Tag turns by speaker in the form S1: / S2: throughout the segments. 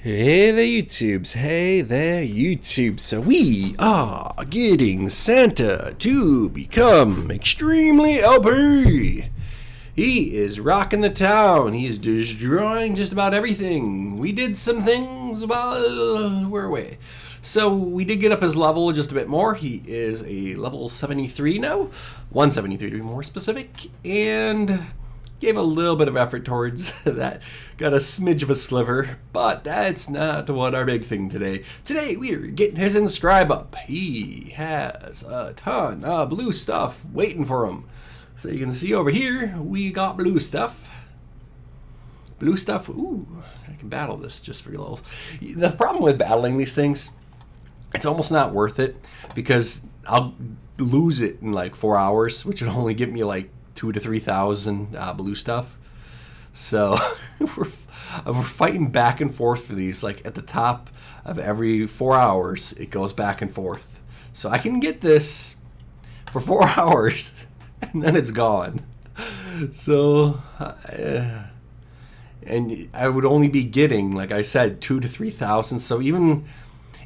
S1: Hey there, YouTubes. Hey there, YouTube. So we are getting Santa to become extremely LP. He is rocking the town. He is destroying just about everything. We did some things about where are we? So we did get up his level just a bit more. He is a level 73 now, 173 to be more specific, and gave a little bit of effort towards that. Got a smidge of a sliver, but that's not what our big thing today. Today we're getting his inscribe up. He has a ton of blue stuff waiting for him. So you can see over here, we got blue stuff. Blue stuff, ooh, I can battle this just for lulz. The problem with battling these things, it's almost not worth it because I'll lose it in like 4 hours, which would only give me like 2,000 to 3,000 blue stuff. So we're fighting back and forth for these. Like at the top of every 4 hours, it goes back and forth. So I can get this for 4 hours and then it's gone. So, and I would only be getting, like I said, 2,000 to 3,000. So even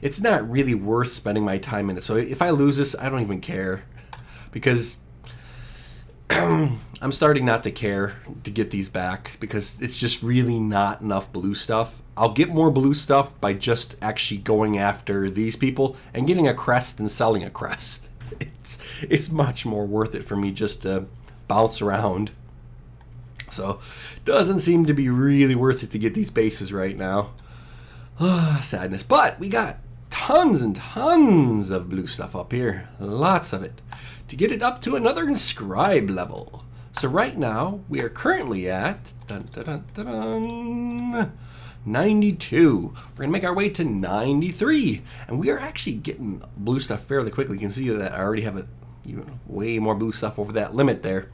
S1: it's not really worth spending my time in it. So if I lose this, I don't even care because I'm starting not to care to get these back because it's just really not enough blue stuff. I'll get more blue stuff by just actually going after these people and getting a crest and selling a crest. It's much more worth it for me just to bounce around. So doesn't seem to be really worth it to get these bases right now. Sadness. But we got tons and tons of blue stuff up here. Lots of it. To get it up to another inscribe level. So right now, we are currently at 92. We're going to make our way to 93. And we are actually getting blue stuff fairly quickly. You can see that I already have even way more blue stuff over that limit there.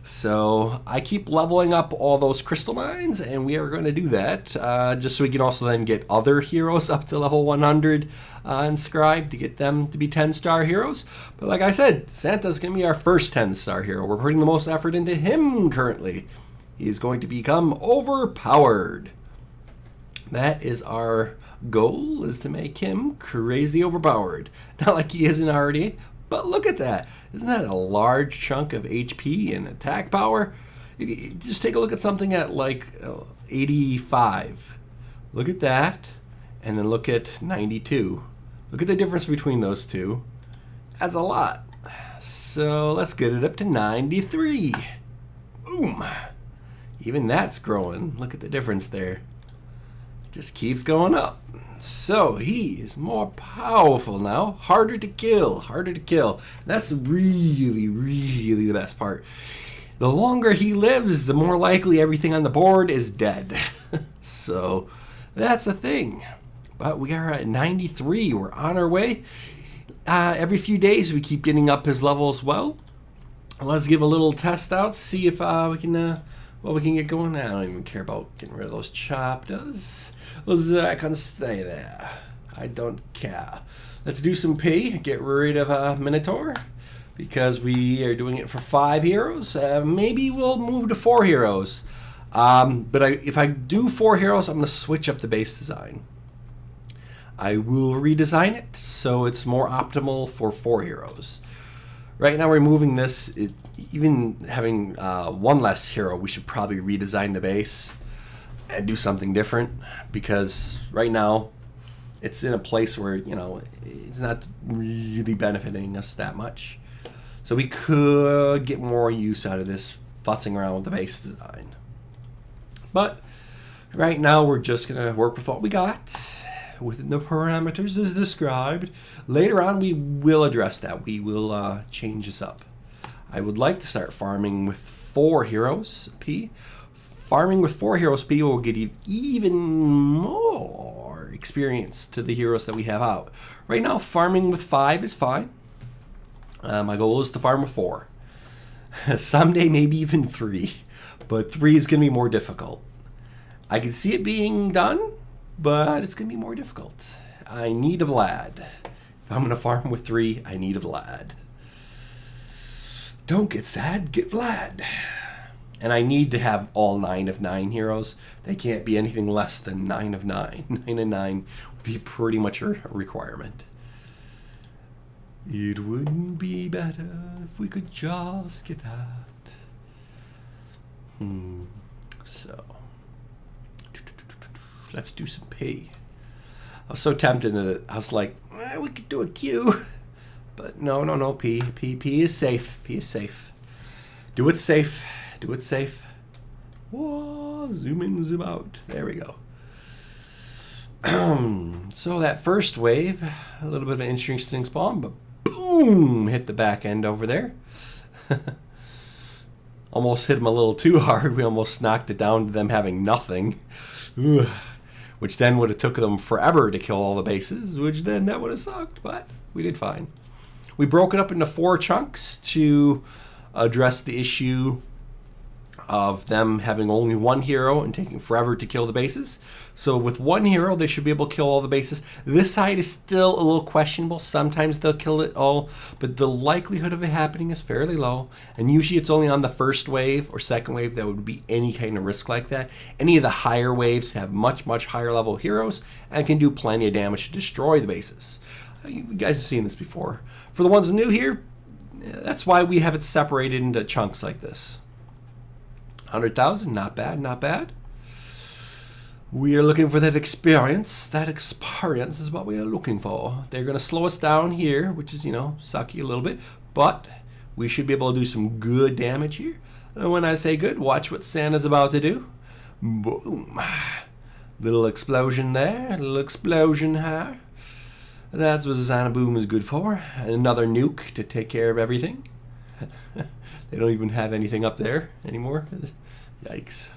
S1: So I keep leveling up all those crystal mines, and we are going to do that just so we can also then get other heroes up to level 100 inscribed to get them to be 10-star heroes. But like I said, Santa's going to be our first 10-star hero. We're putting the most effort into him currently. He's going to become overpowered. That is our goal, is to make him crazy overpowered. Not like he isn't already, but look at that. Isn't that a large chunk of HP and attack power? If you just take a look at something at like 85. Look at that, and then look at 92. Look at the difference between those two. That's a lot. So let's get it up to 93. Boom. Even that's growing. Look at the difference there. Just keeps going up. So he is more powerful now. Harder to kill. Harder to kill. That's really, really the best part. The longer he lives, the more likely everything on the board is dead. So that's a thing. But we are at 93. We're on our way. Every few days we keep getting up his level as well. Let's give a little test out. See if we can... well, we can get going. I don't even care about getting rid of those chapters. That can stay there. I don't care. Let's do some P. Get rid of Minotaur because we are doing it for 5 heroes. Maybe we'll move to 4 heroes. But if I do 4 heroes, I'm going to switch up the base design. I will redesign it so it's more optimal for 4 heroes. Right now, removing this, even having 1 less hero, we should probably redesign the base and do something different because right now it's in a place where, you know, it's not really benefiting us that much. So we could get more use out of this futzing around with the base design. But right now, we're just going to work with what we got within the parameters as described. Later on, we will address that. We will change this up. I would like to start farming with 4 heroes P. Farming with 4 heroes P will get even more experience to the heroes that we have out. Right now, farming with 5 is fine. My goal is to farm with 4. Someday, maybe even 3. But 3 is going to be more difficult. I can see it being done, but it's going to be more difficult. I need a Vlad. If I'm going to farm with 3, I need a Vlad. Don't get sad, get Vlad. And I need to have all 9 of 9 heroes. They can't be anything less than 9 of 9. 9 and 9 would be pretty much a requirement. It wouldn't be better if we could just get that. So, let's do some P. I was so tempted that I was like, we could do a Q. But no, P. P is safe. P is safe. Do it safe. Do it safe. Whoa, zoom in, zoom out. There we go. So that first wave, a little bit of an interesting spawn, but boom, hit the back end over there. Almost hit him a little too hard. We almost knocked it down to them having nothing. Which then would have took them forever to kill all the bases, which then that would have sucked, but we did fine. We broke it up into 4 chunks to address the issue of them having only 1 hero and taking forever to kill the bases. So with 1 hero, they should be able to kill all the bases. This side is still a little questionable. Sometimes they'll kill it all, but the likelihood of it happening is fairly low. And usually it's only on the first wave or second wave that would be any kind of risk like that. Any of the higher waves have much higher level heroes and can do plenty of damage to destroy the bases. You guys have seen this before. For the ones new here, that's why we have it separated into chunks like this. 100,000, not bad, not bad. We are looking for that experience. That experience is what we are looking for. They're going to slow us down here, which is, sucky a little bit. But we should be able to do some good damage here. And when I say good, watch what Santa's about to do. Boom. Little explosion there. Little explosion here. That's what Santa Boom is good for. And another nuke to take care of everything. They don't even have anything up there anymore. Yikes.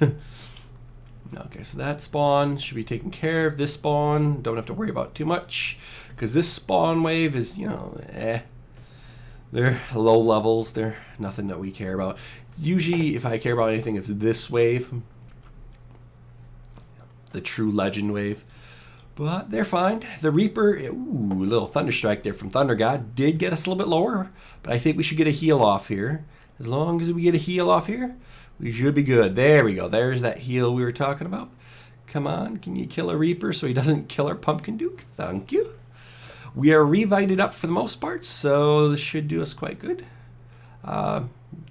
S1: Okay, so that spawn should be taken care of. This spawn, don't have to worry about too much. Because this spawn wave is, they're low levels. They're nothing that we care about. Usually, if I care about anything, it's this wave. The true legend wave. But they're fine. The Reaper, a little Thunder Strike there from Thunder God did get us a little bit lower. But I think we should get a heal off here. As long as we get a heal off here, we should be good. There we go. There's that heal we were talking about. Come on, can you kill a Reaper so he doesn't kill our Pumpkin Duke? Thank you. We are revited up for the most part, so this should do us quite good.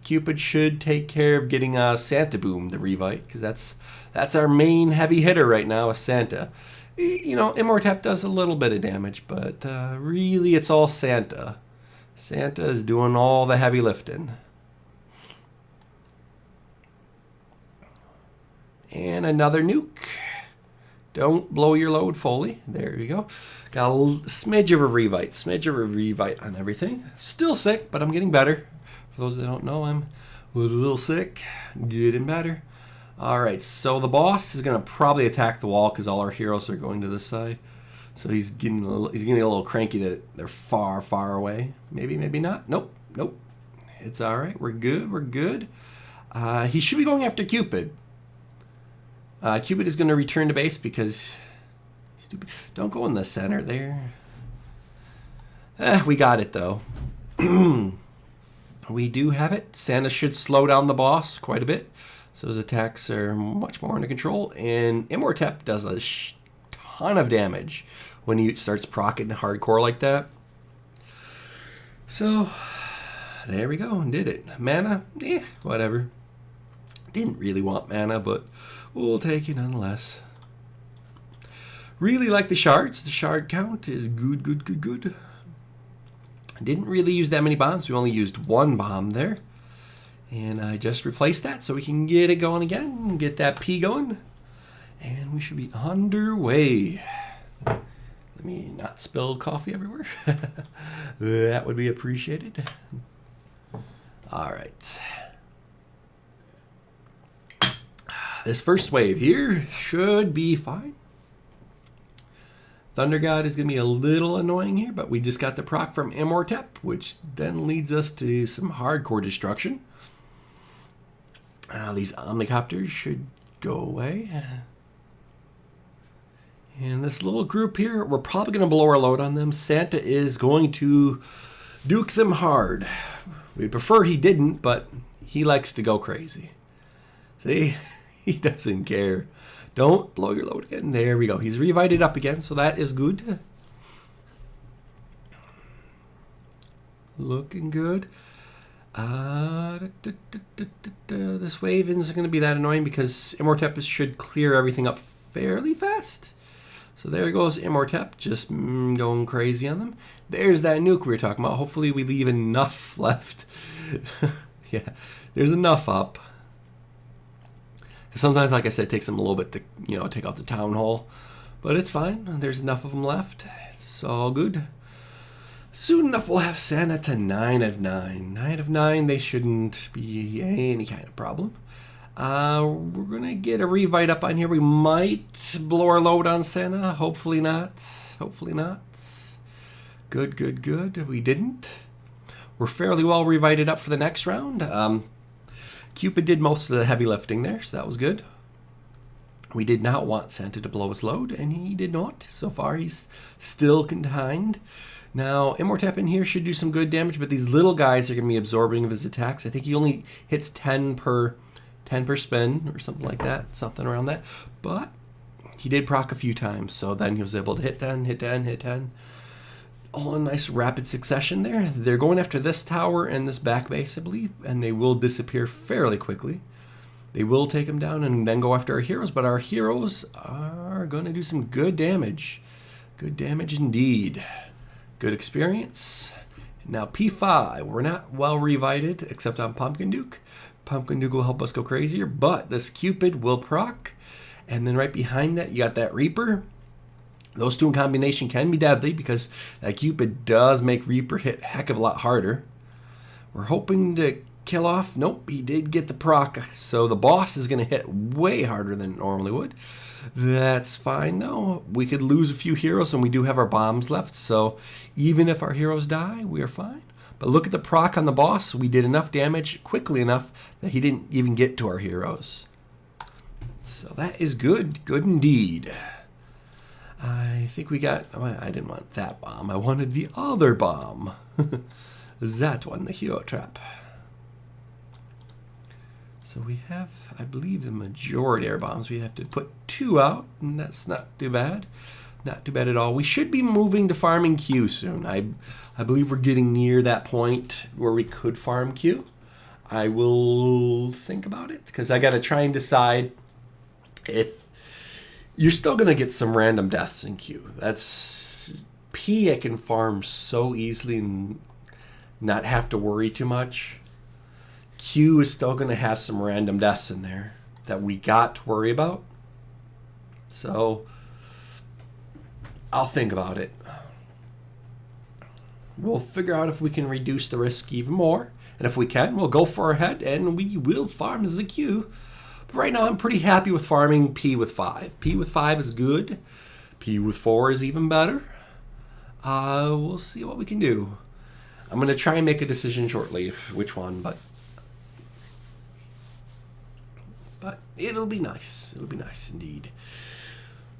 S1: Cupid should take care of getting Santa Boom, the revite, because that's our main heavy hitter right now, is Santa. Immortep does a little bit of damage, but really it's all Santa. Santa is doing all the heavy lifting. And another nuke. Don't blow your load fully. There you go. Got a smidge of a revite on everything. Still sick, but I'm getting better. For those that don't know, I'm a little sick, getting better. All right, so the boss is going to probably attack the wall because all our heroes are going to this side. So he's getting a little cranky that they're far away. Maybe not. Nope. It's all right. We're good. He should be going after Cupid. Cupid is going to return to base because stupid. Don't go in the center there. We got it though. We do have it. Santa should slow down the boss quite a bit, so his attacks are much more under control. And Immortep does a ton of damage when he starts proccing hardcore like that. So there we go, and did it. Mana, whatever. Didn't really want mana, but we'll take it nonetheless. Really like the shards. The shard count is good. Didn't really use that many bombs. We only used 1 bomb there. And I just replaced that so we can get it going again. Get that P going. And we should be underway. Let me not spill coffee everywhere. That would be appreciated. All right. This first wave here should be fine. Thunder God is going to be a little annoying here, but we just got the proc from Immortep, which then leads us to some hardcore destruction. These Omnicopters should go away. And this little group here, we're probably going to blow our load on them. Santa is going to duke them hard. We'd prefer he didn't, but he likes to go crazy. See, he doesn't care. Don't blow your load again. There we go. He's revited up again, so that is good. Looking good. This wave isn't going to be that annoying because Immortep should clear everything up fairly fast. So there goes Immortep, just going crazy on them. There's that nuke we were talking about. Hopefully we leave enough left. Yeah, there's enough up. Sometimes, like I said, it takes them a little bit to, take out the town hall. But it's fine. There's enough of them left. It's all good. Soon enough, we'll have Santa to 9 of 9. 9 of 9, they shouldn't be any kind of problem. We're going to get a revite up on here. We might blow our load on Santa. Hopefully not. Hopefully not. Good, good, good. We didn't. We're fairly well revited up for the next round. Cupid did most of the heavy lifting there, so that was good. We did not want Santa to blow his load, and he did not. So far, he's still contained. Now, Immortep in here should do some good damage, but these little guys are going to be absorbing of his attacks. I think he only hits 10 per spin or something like that, something around that. But he did proc a few times, so then he was able to hit 10, hit 10, hit 10. All in nice rapid succession there. They're going after this tower and this back base, I believe, and they will disappear fairly quickly. They will take them down and then go after our heroes, but our heroes are going to do some good damage. Good damage indeed. Good experience. Now P5, we're not well revited except on Pumpkin Duke. Pumpkin Duke will help us go crazier, but this Cupid will proc. And then right behind that, you got that Reaper. Those two in combination can be deadly because that Cupid does make Reaper hit a heck of a lot harder. We're hoping to kill off. Nope, he did get the proc. So the boss is going to hit way harder than it normally would. That's fine though. We could lose a few heroes and we do have our bombs left. So even if our heroes die, we are fine. But look at the proc on the boss. We did enough damage quickly enough that he didn't even get to our heroes. So that is good. Good indeed. I think we got... I didn't want that bomb. I wanted the other bomb. That one, the hero trap. So we have, I believe, the majority of our bombs. We have to put 2 out, and that's not too bad. Not too bad at all. We should be moving to farming Q soon. I believe we're getting near that point where we could farm Q. I will think about it, because I got to try and decide if... You're still going to get some random deaths in Q. That's... P I can farm so easily and not have to worry too much. Q is still going to have some random deaths in there that we got to worry about. So, I'll think about it. We'll figure out if we can reduce the risk even more. And if we can, we'll go for our head and we will farm as a Q. But right now, I'm pretty happy with farming P with 5. P with 5 is good. P with 4 is even better. We'll see what we can do. I'm going to try and make a decision shortly which one, but it'll be nice. It'll be nice indeed.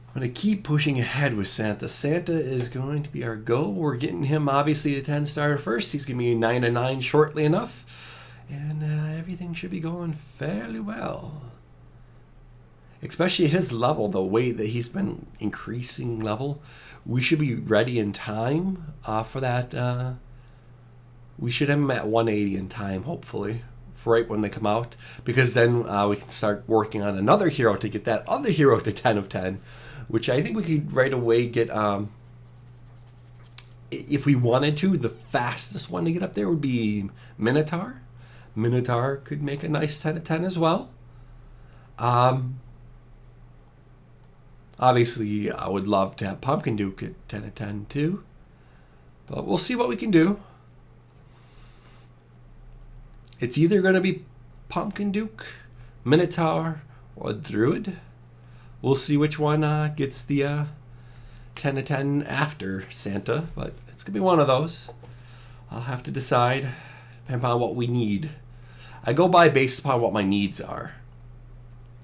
S1: I'm going to keep pushing ahead with Santa. Santa is going to be our goal. We're getting him, obviously, a 10-star first. He's going to be 9 of 9 shortly enough. And everything should be going fairly well. Especially his level, the way that he's been increasing level. We should be ready in time for that. We should have him at 180 in time, hopefully, for right when they come out. Because then we can start working on another hero to get that other hero to 10 of 10. Which I think we could right away get, if we wanted to, the fastest one to get up there would be Minotaur. Minotaur could make a nice 10 of 10 as well. Obviously, I would love to have Pumpkin Duke at 10 of 10 too. But we'll see what we can do. It's either going to be Pumpkin Duke, Minotaur, or Druid. We'll see which one gets the 10 of 10 after Santa, but it's going to be one of those. I'll have to decide, depending upon what we need. I go by based upon what my needs are.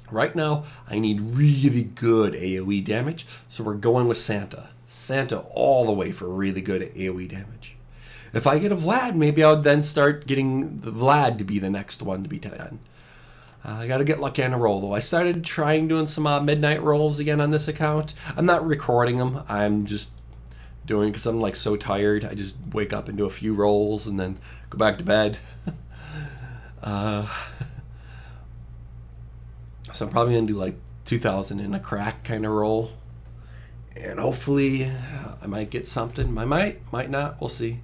S1: Right now, I need really good AoE damage, so we're going with Santa. Santa all the way for really good AoE damage. If I get a Vlad, maybe I would then start getting the Vlad to be the next one to be 10. I got to get lucky on a roll, though. I started trying doing some midnight rolls again on this account. I'm not recording them. I'm just doing because I'm like so tired. I just wake up and do a few rolls and then go back to bed. So I'm probably going to do like 2,000 in a crack kind of roll. And hopefully I might get something. I might not. We'll see.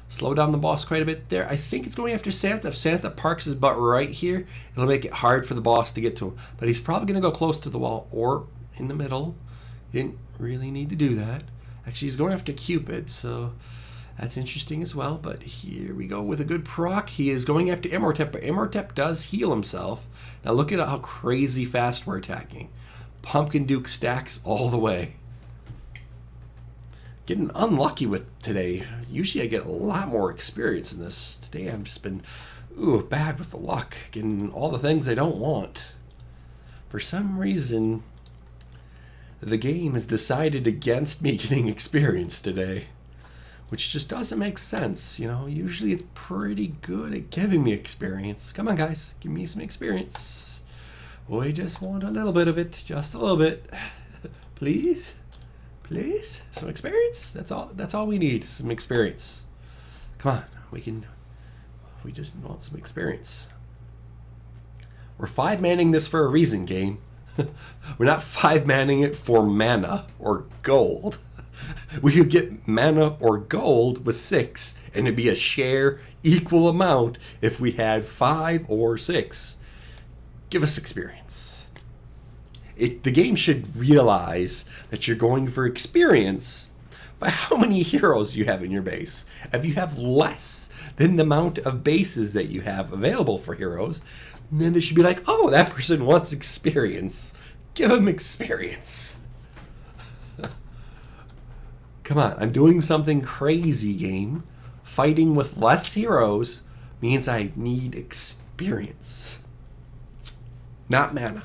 S1: Slow down the boss quite a bit there. I think it's going after Santa. If Santa parks his butt right here, it'll make it hard for the boss to get to him. But he's probably going to go close to the wall or in the middle. He didn't really need to do that. Actually, he's going after Cupid, so that's interesting as well. But here we go with a good proc. He is going after Imhotep, but Imhotep does heal himself. Now look at how crazy fast we're attacking. Pumpkin Duke stacks all the way. Getting unlucky with today. Usually I get a lot more experience in this. Today I've just been bad with the luck. Getting all the things I don't want. For some reason, the game has decided against me getting experience today. Which just doesn't make sense. You know, usually it's pretty good at giving me experience. Come on, guys. Give me some experience. We just want a little bit of it. Just a little bit. Please? Please? Some experience? That's all we need. Some experience. Come on. We just want some experience. We're 5-manning this for a reason, game. We're not 5-manning it for mana or gold. We could get mana or gold with 6, and it'd be a share equal amount if we had 5 or 6. Give us experience. The game should realize that you're going for experience by how many heroes you have in your base. If you have less than the amount of bases that you have available for heroes, then it should be like, oh, that person wants experience. Give them experience. Come on, I'm doing something crazy, game. Fighting with less heroes means I need experience. Not mana.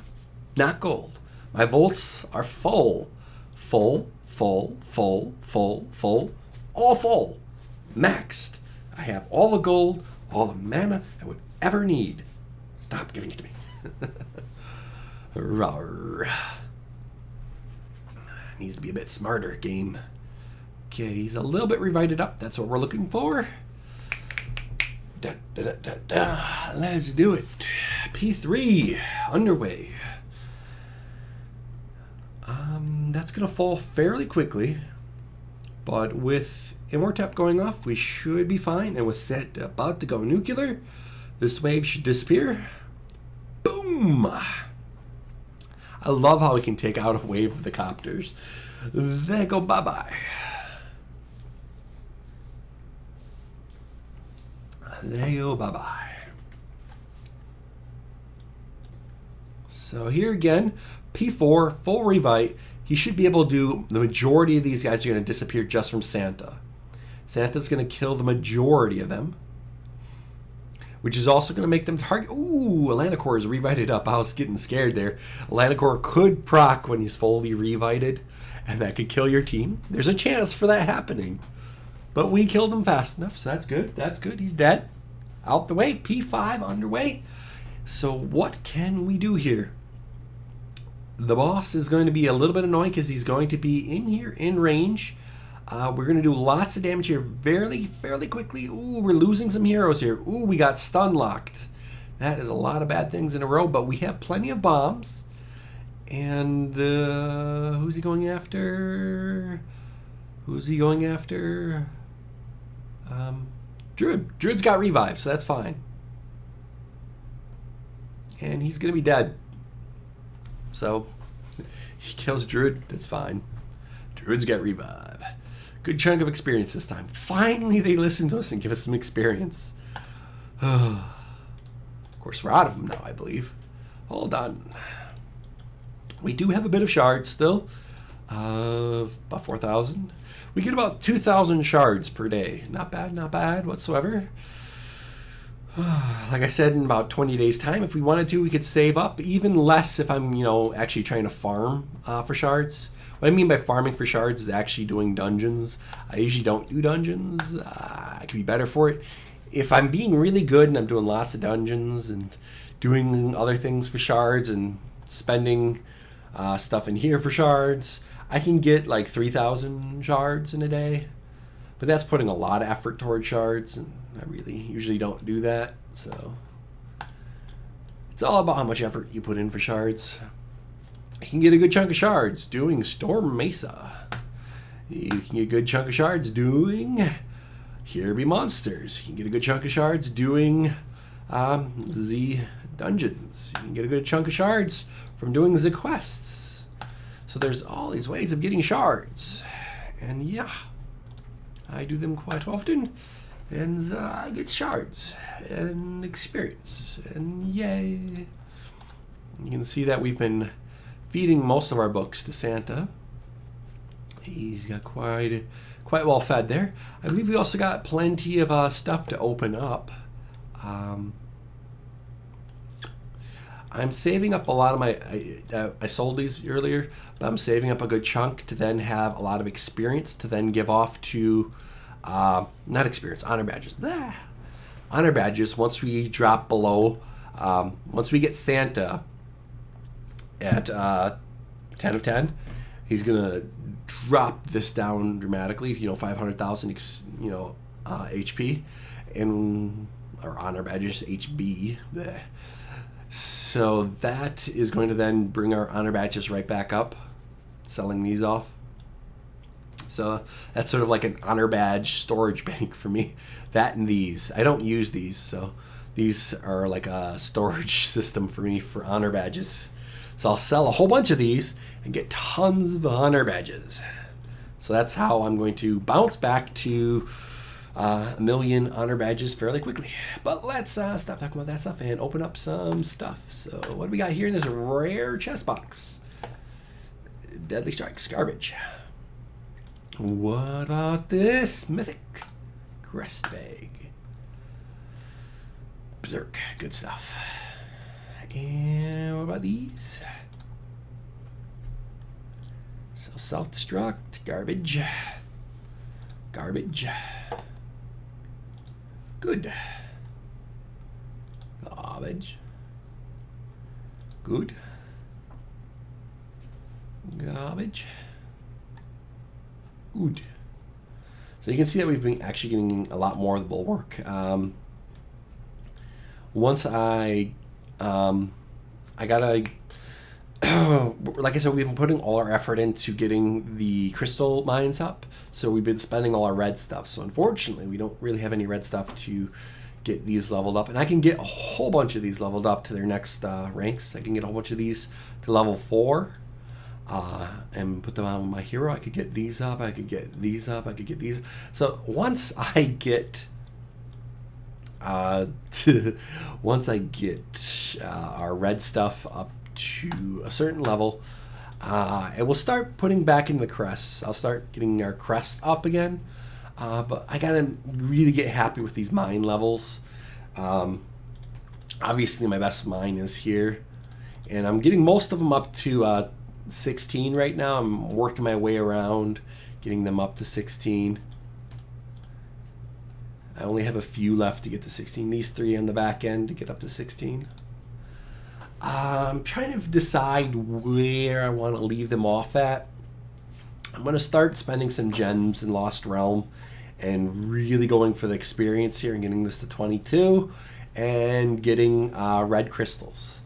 S1: Not gold. My volts are full. Full, full, full, full, full. All full. Maxed. I have all the gold, all the mana I would ever need. Stop giving it to me. Rawr. Needs to be a bit smarter, game. Okay, he's a little bit revided up. That's what we're looking for. Da, da, da, da, da. Let's do it. P3 underway. That's going to fall fairly quickly. But with Imhotep going off, we should be fine. And with Set about to go nuclear, this wave should disappear. Boom! I love how we can take out a wave of the copters. They go bye-bye. There you go, bye-bye. So here again, P4, full revite. He should be able to do, the majority of these guys are going to disappear just from Santa. Santa's going to kill the majority of them, which is also going to make them target. Ooh, Atlanticor is revited up. I was getting scared there. Atlanticor could proc when he's fully revited, and that could kill your team. There's a chance for that happening. But we killed him fast enough, so that's good. That's good. He's dead. Out the way. P5 underway. So what can we do here? The boss is going to be a little bit annoying because he's going to be in here in range. We're going to do lots of damage here fairly quickly. Ooh, we're losing some heroes here. Ooh, we got stun locked. That is a lot of bad things in a row, but we have plenty of bombs. And who's he going after? Who's he going after? Druid. Druid's got revive, so that's fine. And he's going to be dead. So, he kills Druid, that's fine. Druid's got revive. Good chunk of experience this time. Finally, they listen to us and give us some experience. Of course, we're out of them now, I believe. Hold on. We do have a bit of shards still. About 4,000. We get about 2,000 shards per day. Not bad whatsoever. Like I said, in about 20 days time, if we wanted to, we could save up. Even less if I'm, actually trying to farm for shards. What I mean by farming for shards is actually doing dungeons. I usually don't do dungeons. I could be better for it. If I'm being really good and I'm doing lots of dungeons and doing other things for shards and spending stuff in here for shards, I can get like 3,000 shards in a day. But that's putting a lot of effort towards shards, and I really usually don't do that. So it's all about how much effort you put in for shards. You can get a good chunk of shards doing Storm Mesa. You can get a good chunk of shards doing Here Be Monsters. You can get a good chunk of shards doing the dungeons. You can get a good chunk of shards from doing the quests. So there's all these ways of getting shards. And yeah, I do them quite often, and I get shards and experience, and yay. You can see that we've been feeding most of our books to Santa. He's got quite well fed there. I believe we also got plenty of stuff to open up. I'm saving up a lot of my, I sold these earlier, but I'm saving up a good chunk to then have a lot of experience to then give off to, not experience, honor badges. Blah. Honor badges, once we drop below, once we get Santa at 10 of 10, he's going to drop this down dramatically, 500,000, HP, and our honor badges, HB. Bleh. So that is going to then bring our honor badges right back up, selling these off. So that's sort of like an honor badge storage bank for me. That and these. I don't use these, so these are like a storage system for me for honor badges. So I'll sell a whole bunch of these and get tons of honor badges. So that's how I'm going to bounce back to 1 million honor badges fairly quickly. But let's stop talking about that stuff and open up some stuff. So what do we got here in this rare chest box? Deadly Strikes, garbage. What about this? Mythic Crest Bag. Berserk, good stuff. And what about these? So self-destruct, garbage. Garbage. Good. Garbage. Good. Garbage. Good. So you can see that we've been actually getting a lot more of the bulwark. Once I gotta, like I said, we've been putting all our effort into getting the crystal mines up. So we've been spending all our red stuff. So unfortunately, we don't really have any red stuff to get these leveled up. And I can get a whole bunch of these leveled up to their next ranks. I can get a whole bunch of these to level 4 and put them on my hero. I could get these up. I could get these up. I could get these. So once I get our red stuff up to a certain level, and we'll start putting back in the crests. I'll start getting our crest up again, but I gotta really get happy with these mine levels. Obviously my best mine is here, and I'm getting most of them up to 16 right now. I'm working my way around getting them up to 16. I only have a few left to get to 16. These 3 on the back end to get up to 16. I'm trying to decide where I want to leave them off at. I'm going to start spending some gems in Lost Realm and really going for the experience here and getting this to 22 and getting red crystals.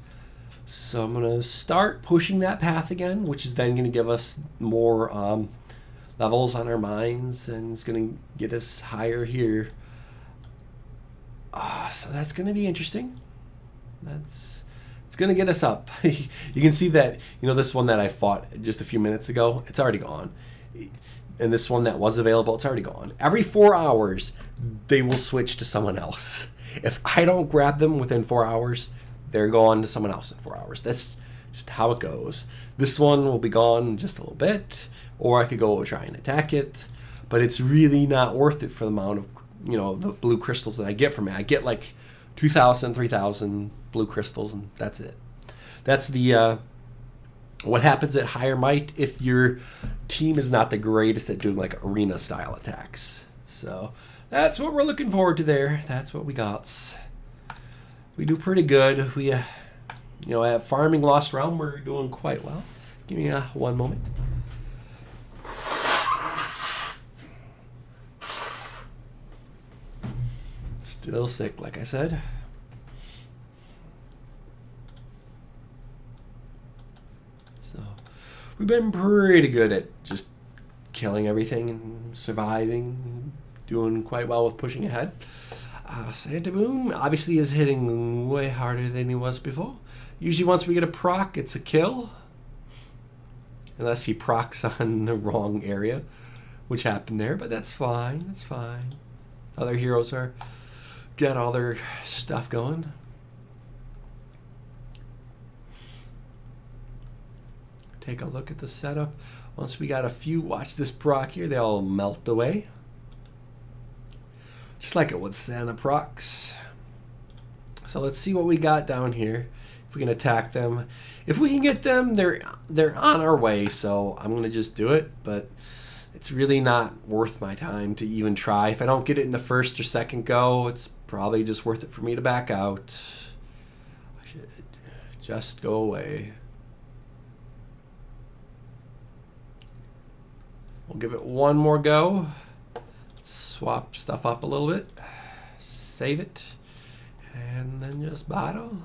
S1: So I'm going to start pushing that path again, which is then going to give us more levels on our mines, and it's going to get us higher here. So that's going to be interesting. It's going to get us up. You can see that, this one that I fought just a few minutes ago, it's already gone. And this one that was available, it's already gone. Every 4 hours, they will switch to someone else. If I don't grab them within 4 hours, they're gone to someone else in 4 hours. That's just how it goes. This one will be gone in just a little bit, or I could go try and attack it, but it's really not worth it for the amount of, the blue crystals that I get from it. I get like 2,000, 3,000 blue crystals, and that's it. That's the what happens at higher might if your team is not the greatest at doing like arena style attacks. So that's what we're looking forward to there. That's what we got. we do pretty good. We, at Farming Lost Realm, we're doing quite well. Give me one moment. Still sick, like I said. So, we've been pretty good at just killing everything and surviving, doing quite well with pushing ahead. Santa Boom obviously is hitting way harder than he was before. Usually once we get a proc, it's a kill. Unless he procs on the wrong area, which happened there, but that's fine, that's fine. Other heroes got all their stuff going. Take a look at the setup. Once we got a few, watch this proc here, they all melt away. Just like it with Santa procs. So let's see what we got down here. If we can attack them. If we can get them, they're on our way, so I'm gonna just do it, but it's really not worth my time to even try. If I don't get it in the first or second go, it's probably just worth it for me to back out. I should just go away. We'll give it one more go. Swap stuff up a little bit. Save it. And then just battle.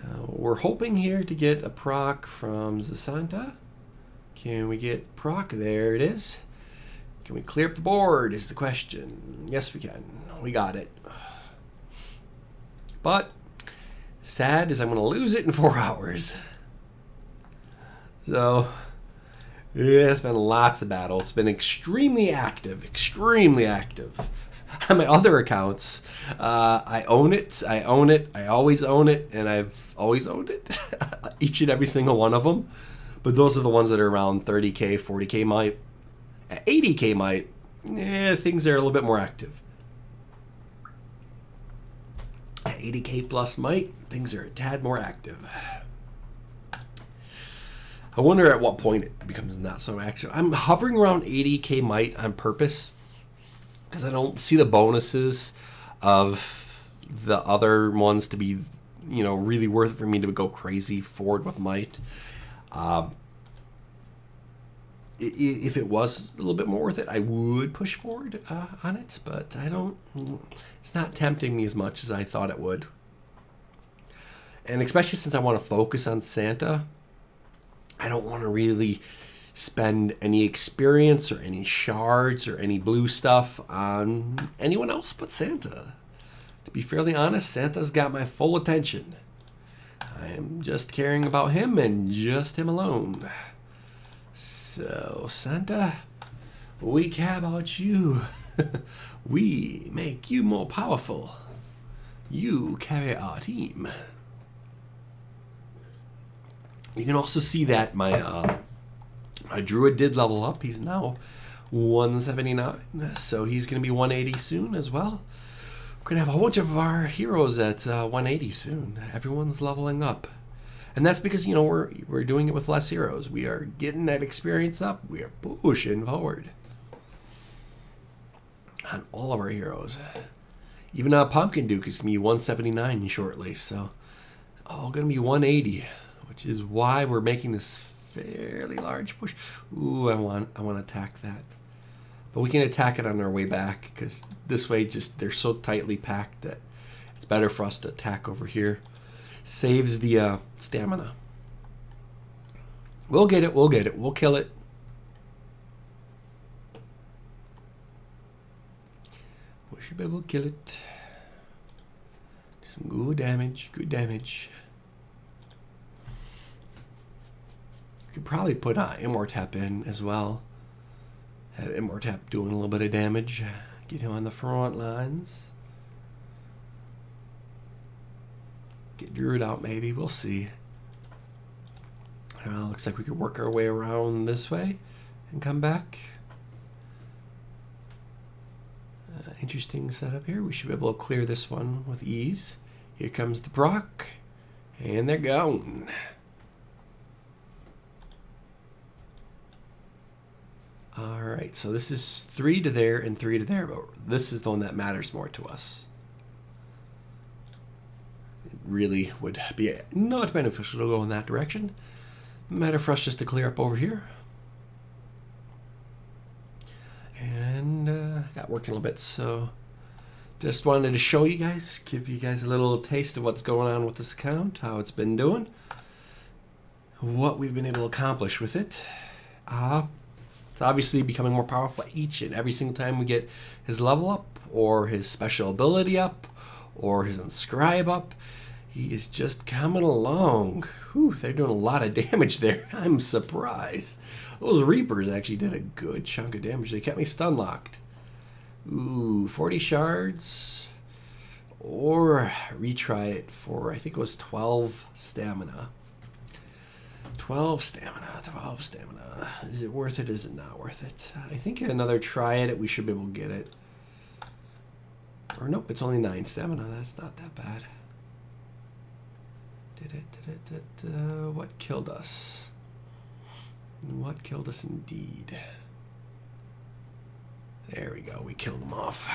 S1: Now we're hoping here to get a proc from Santa. Can we get proc? There it is. Can we clear up the board is the question. Yes, we can. We got it. But sad is I'm going to lose it in 4 hours. So yeah, it's been lots of battle. It's been extremely active, extremely active. On my other accounts, I own it, I always own it, and I've always owned it. Each and every single one of them. But those are the ones that are around 30k, 40k might. At 80k might, things are a little bit more active. At 80k plus might, things are a tad more active. I wonder at what point it becomes not so active. I'm hovering around 80k might on purpose because I don't see the bonuses of the other ones to be, really worth it for me to go crazy forward with might. If it was a little bit more worth it, I would push forward on it, but I don't. It's not tempting me as much as I thought it would. And especially since I want to focus on Santa, I don't want to really spend any experience or any shards or any blue stuff on anyone else but Santa. To be fairly honest, Santa's got my full attention. I am just caring about him and just him alone. So, Santa, we care about you. We make you more powerful. You carry our team. You can also see that my druid did level up. He's now 179, so he's going to be 180 soon as well. We're going to have a whole bunch of our heroes at 180 soon. Everyone's leveling up. And that's because, we're doing it with less heroes. We are getting that experience up. We are pushing forward on all of our heroes. Even Pumpkin Duke is going to be 179 shortly. So all going to be 180, which is why we're making this fairly large push. Ooh, I want to attack that. But we can attack it on our way back because this way they're so tightly packed that it's better for us to attack over here. Saves the stamina. We'll get it. We'll kill it. We should be able to kill it. Do some good damage. Good damage. Could probably put Immortap in as well. Have Immortap doing a little bit of damage. Get him on the front lines. Get Druid out maybe. We'll see. Looks like we could work our way around this way and come back. Interesting setup here. We should be able to clear this one with ease. Here comes the proc. And they're gone. All right, so this is 3 to there and 3 to there, but this is the one that matters more to us. It really would be not beneficial to go in that direction. Matter for us just to clear up over here. And got working a little bit, so just wanted to show you guys, give you guys a little taste of what's going on with this account, how it's been doing, what we've been able to accomplish with it. It's obviously becoming more powerful each and every single time we get his level up, or his special ability up, or his inscribe up. He is just coming along. Whew, they're doing a lot of damage there. I'm surprised. Those Reapers actually did a good chunk of damage. They kept me stun locked. Ooh, 40 shards. Or retry it for, I think it was 12 stamina. 12 stamina, 12 stamina. Is it worth it? Is it not worth it? I think another try at it, we should be able to get it. Or nope, it's only 9 stamina. That's not that bad. What killed us? What killed us indeed? There we go. We killed him off.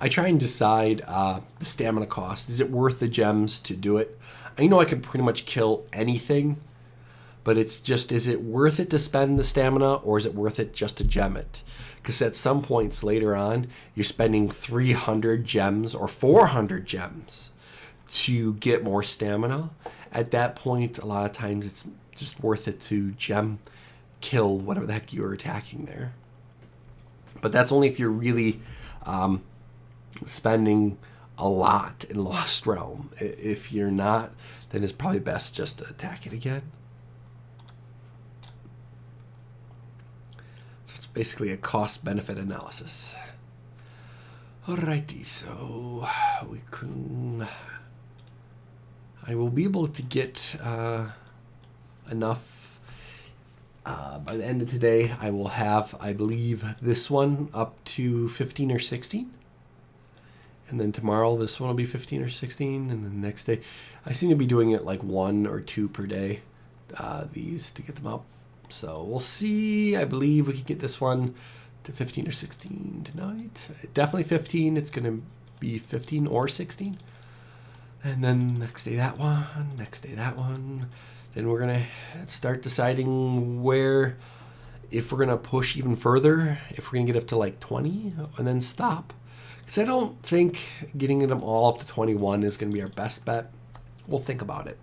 S1: I try and decide the stamina cost. Is it worth the gems to do it? I know I can pretty much kill anything, but it's just, is it worth it to spend the stamina, or is it worth it just to gem it? Because at some points later on, you're spending 300 gems or 400 gems to get more stamina. At that point, a lot of times it's just worth it to gem kill whatever the heck you're attacking there. But that's only if you're really spending a lot in Lost Realm. If you're not, then it's probably best just to attack it again. So it's basically a cost-benefit analysis. Alrighty, so we can... I will be able to get enough by the end of today. I will have, I believe, this one up to 15 or 16. And then tomorrow this one will be 15 or 16. And then the next day, I seem to be doing it like 1 or 2 per day, these, to get them up. So we'll see. I believe we can get this one to 15 or 16 tonight. Definitely 15. It's going to be 15 or 16. And then next day that one, next day that one. Then we're going to start deciding where, if we're going to push even further, if we're going to get up to like 20 and then stop. Because I don't think getting them all up to 21 is going to be our best bet. We'll think about it.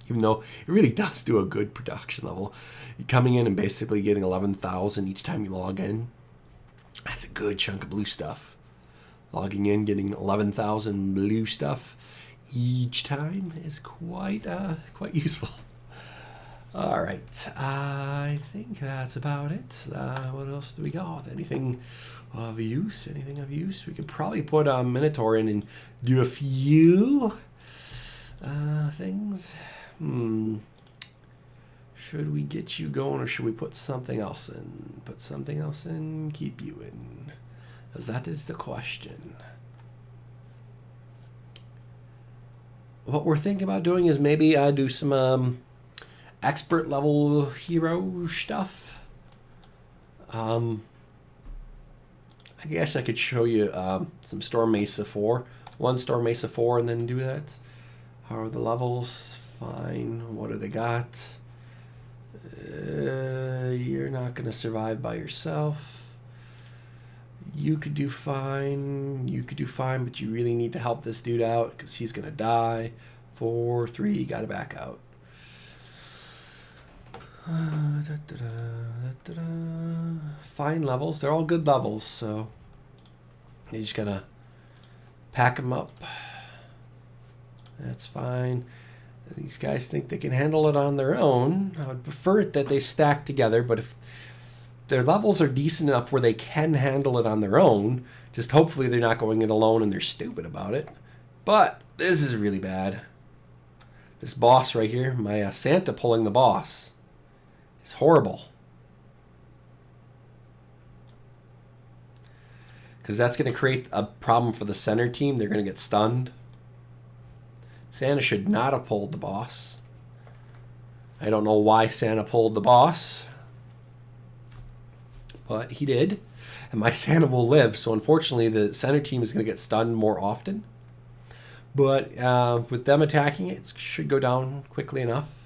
S1: Even though it really does do a good production level. You're coming in and basically getting 11,000 each time you log in. That's a good chunk of blue stuff. Logging in, getting 11,000 blue stuff each time is quite useful. All right, I think that's about it. What else do we got? Anything of use? Anything of use? We could probably put a Minotaur in and do a few things. Should we get you going, or should we put something else in? Put something else in, keep you in. Because that is the question. What we're thinking about doing is maybe do some expert level hero stuff. I guess I could show you some Storm Mesa 4. One Storm Mesa 4 and then do that. How are the levels? Fine. What do they got? You're not going to survive by yourself. You could do fine. You could do fine, but you really need to help this dude out because he's going to die. 4, 3, you got to back out. Fine levels. They're all good levels, so you just got to pack them up. That's fine. These guys think they can handle it on their own. I would prefer it that they stack together, but if their levels are decent enough where they can handle it on their own, just hopefully they're not going it alone and they're stupid about it. But this is really bad. This boss right here, my Santa pulling the boss, is horrible. Because that's going to create a problem for the center team. They're going to get stunned. Santa should not have pulled the boss. I don't know why Santa pulled the boss. But he did. And my Santa will live. So unfortunately, the center team is going to get stunned more often. But with them attacking it, it should go down quickly enough.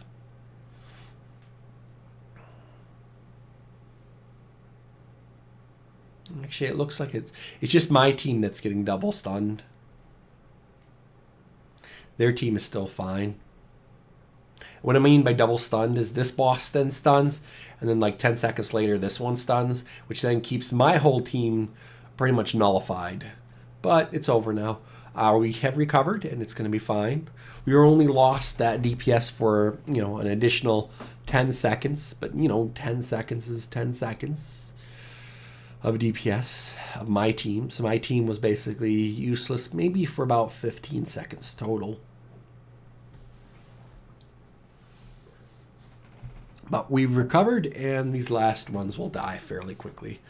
S1: Actually, it looks like it's just my team that's getting double stunned. Their team is still fine. What I mean by double stunned is this boss then stuns, and then like 10 seconds later this one stuns, which then keeps my whole team pretty much nullified. But it's over now. We have recovered, and it's going to be fine. We were only lost that DPS for, an additional 10 seconds. But, 10 seconds is 10 seconds of DPS of my team. So my team was basically useless maybe for about 15 seconds total. But we've recovered, and these last ones will die fairly quickly.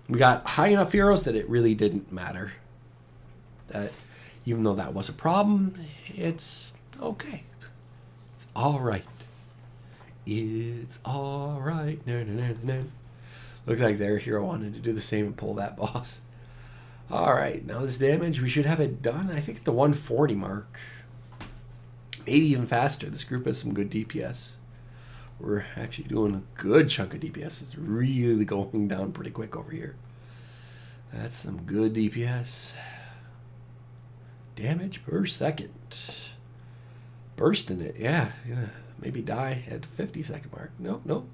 S1: We got high enough heroes that it really didn't matter. That even though that was a problem, it's okay. It's all right. It's all right. No, no, no, no. Looks like their hero wanted to do the same and pull that boss. All right, now this damage, we should have it done, I think, at the 140 mark. Maybe even faster. This group has some good DPS. We're actually doing a good chunk of DPS. It's really going down pretty quick over here. That's some good DPS. Damage per second. Bursting it, yeah. Maybe die at the 50-second mark. Nope.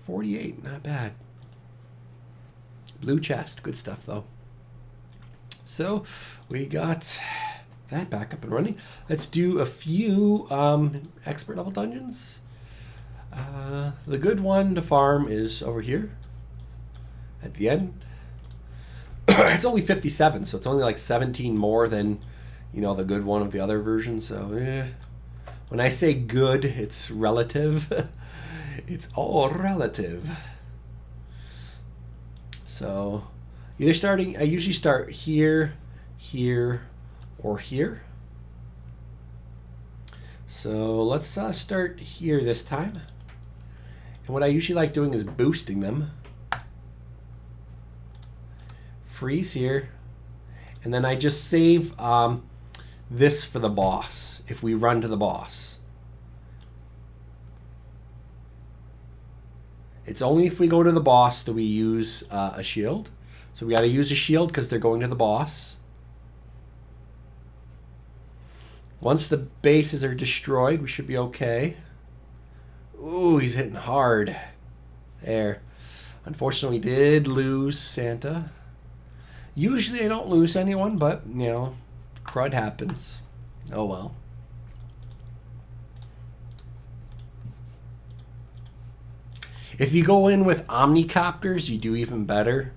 S1: 48, not bad. Blue chest, good stuff though. So we got that back up and running. Let's do a few expert level dungeons. The good one to farm is over here at the end. It's only 57, so it's only like 17 more than, the good one of the other version. So, when I say good, it's relative. It's all relative. So, I usually start here, here, or here. So, let's start here this time. And what I usually like doing is boosting them. Freeze here, and then I just save this for the boss if we run to the boss. It's only if we go to the boss do we use a shield. So we got to use a shield because they're going to the boss. Once the bases are destroyed, we should be okay. Ooh, he's hitting hard. There. Unfortunately, we did lose Santa. Usually I don't lose anyone, but, crud happens. Oh well. If you go in with omnicopters, you do even better.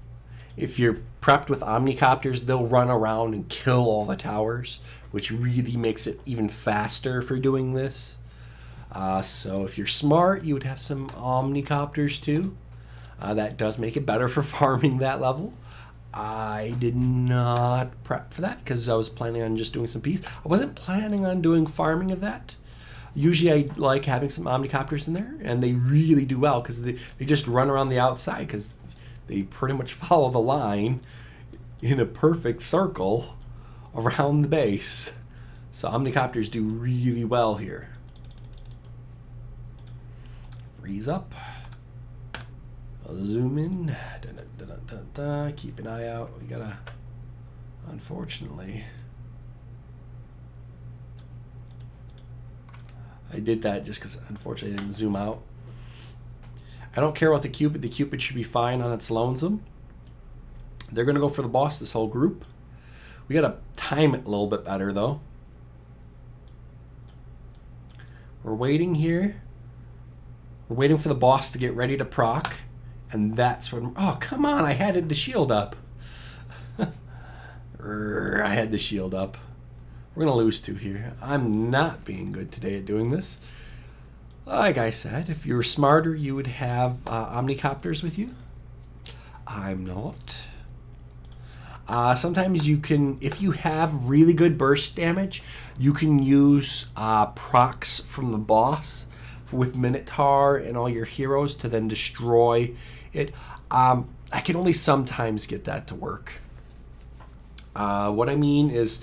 S1: If you're prepped with omnicopters, they'll run around and kill all the towers, which really makes it even faster for doing this. So if you're smart, you would have some omnicopters too. That does make it better for farming that level. I did not prep for that because I was planning on just doing some peace. I wasn't planning on doing farming of that. Usually I like having some omnicopters in there, and they really do well because they just run around the outside because they pretty much follow the line in a perfect circle around the base. So omnicopters do really well here. Freeze up. I'll zoom in. Keep an eye out. We gotta, unfortunately. I did that just because, unfortunately, I didn't zoom out. I don't care about the Cupid. The Cupid should be fine on its lonesome. They're going to go for the boss, this whole group. We got to time it a little bit better, though. We're waiting here. We're waiting for the boss to get ready to proc. And that's when... Oh, come on. I had the shield up. I had the shield up. We're going to lose 2 here. I'm not being good today at doing this. Like I said, if you were smarter, you would have omnicopters with you. I'm not. Sometimes you can, if you have really good burst damage, you can use procs from the boss with Minotaur and all your heroes to then destroy it. I can only sometimes get that to work. What I mean is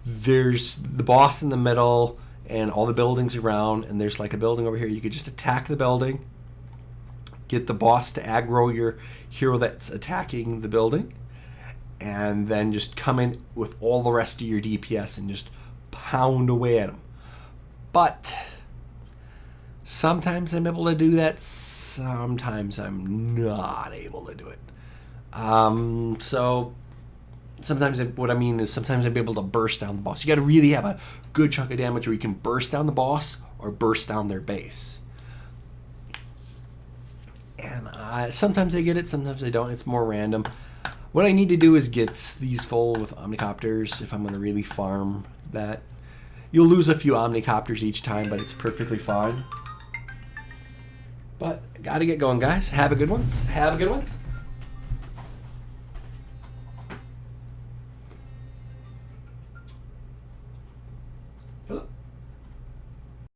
S1: there's the boss in the middle and all the buildings around, and there's like a building over here. You could just attack the building, get the boss to aggro your hero that's attacking the building, and then just come in with all the rest of your DPS and just pound away at them. But sometimes I'm able to do that, sometimes I'm not able to do it. So sometimes what I mean is sometimes I'm able to burst down the boss. You got to really have a good chunk of damage where you can burst down the boss or burst down their base. And sometimes I get it, sometimes I don't. It's more random. What I need to do is get these full with Omnicopters if I'm going to really farm that. You'll lose a few Omnicopters each time, but it's perfectly fine. But got to get going, guys. Have a good ones. Have a good ones.